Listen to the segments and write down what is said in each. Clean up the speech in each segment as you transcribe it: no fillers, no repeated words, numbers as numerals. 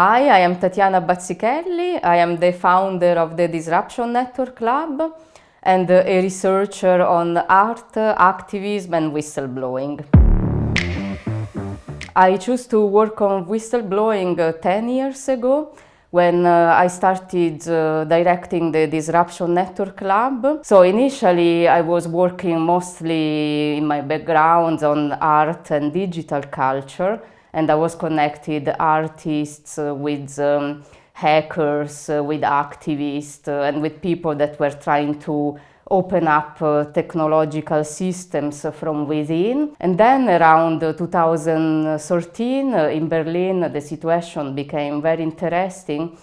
Hi, I am Tatiana Bazzichelli. I am the founder of the Disruption Network Lab and a researcher on art, activism and whistleblowing. I chose to work on whistleblowing 10 years ago when I started directing the Disruption Network Lab. So initially I was working mostly in my background on art and digital culture, and I was connected artists with hackers, with activists, and with people that were trying to open up technological systems from within. And then around 2013 in Berlin, the situation became very interesting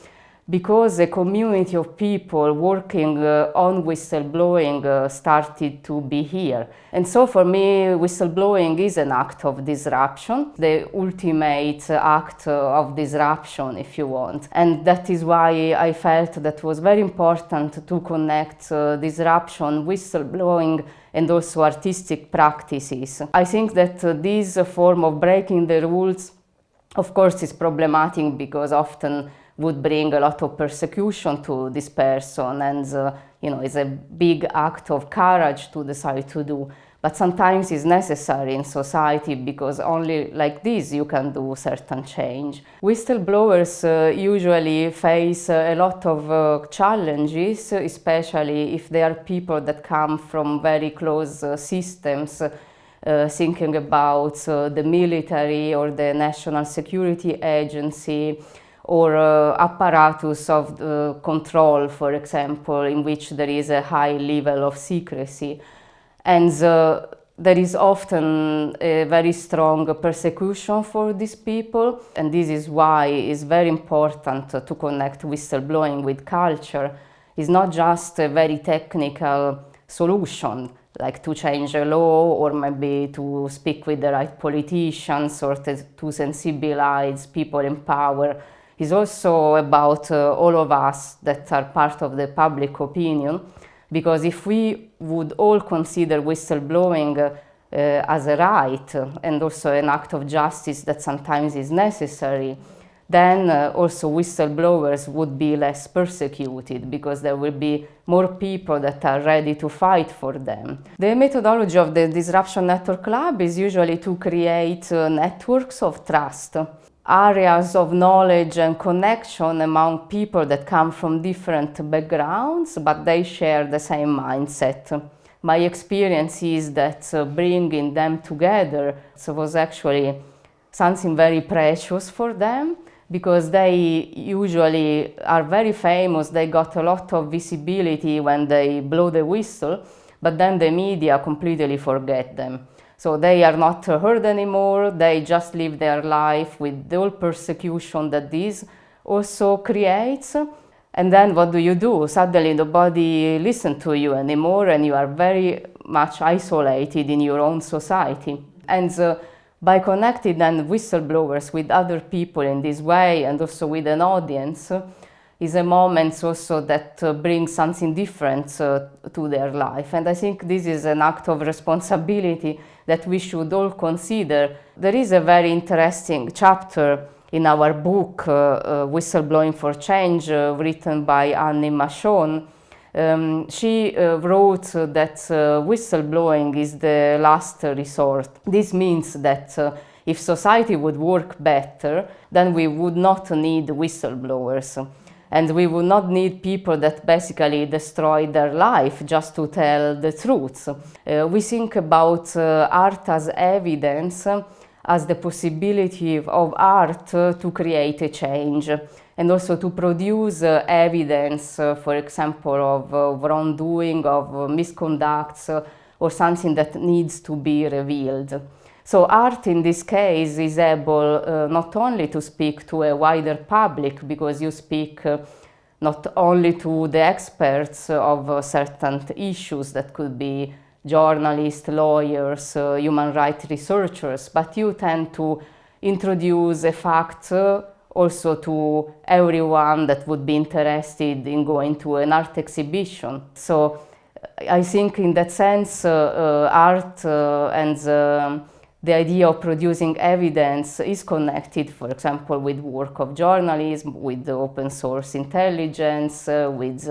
because a community of people working on whistleblowing started to be here. And so for me, whistleblowing is an act of disruption, the ultimate act of disruption, if you want. And that is why I felt that was very important to connect disruption, whistleblowing, and also artistic practices. I think that this form of breaking the rules, of course, is problematic because often would bring a lot of persecution to this person, and it's a big act of courage to decide to do. But sometimes it's necessary in society because only like this you can do certain change. Whistleblowers usually face a lot of challenges, especially if they are people that come from very close systems, thinking about the military or the National Security Agency, or apparatus of control, for example, in which there is a high level of secrecy. And there is often a very strong persecution for these people, and this is why it's very important to connect whistleblowing with culture. It's not just a very technical solution, like to change a law or maybe to speak with the right politicians or to sensibilize people in power. It's also about all of us that are part of the public opinion, because if we would all consider whistleblowing as a right and also an act of justice that sometimes is necessary, then also whistleblowers would be less persecuted because there will be more people that are ready to fight for them. The methodology of the Disruption Network Lab is usually to create networks of trust, areas of knowledge and connection among people that come from different backgrounds, but they share the same mindset. My experience is that bringing them together was actually something very precious for them, because they usually are very famous, they got a lot of visibility when they blow the whistle, but then the media completely forget them. So they are not heard anymore, they just live their life with the whole persecution that this also creates. And then what do? Suddenly nobody listens to you anymore and you are very much isolated in your own society. And by connecting then whistleblowers with other people in this way and also with an audience, is a moment also that brings something different to their life. And I think this is an act of responsibility that we should all consider. There is a very interesting chapter in our book, Whistleblowing for Change, written by Annie Machon. She wrote that whistleblowing is the last resort. This means that if society would work better, then we would not need whistleblowers. And we would not need people that basically destroy their life just to tell the truth. We think about art as evidence, as the possibility of art to create a change, and also to produce evidence, for example, of wrongdoing, of misconducts, or something that needs to be revealed. So art in this case is able not only to speak to a wider public, because you speak not only to the experts of certain issues that could be journalists, lawyers, human rights researchers, but you tend to introduce a fact also to everyone that would be interested in going to an art exhibition. So I think in that sense art and the idea of producing evidence is connected, for example, with work of journalism, with the open source intelligence, with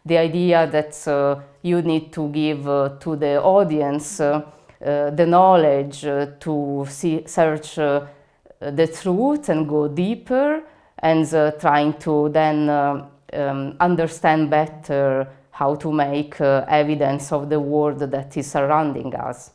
the idea that you need to give to the audience the knowledge to search the truth and go deeper, and trying to then understand better how to make evidence of the world that is surrounding us.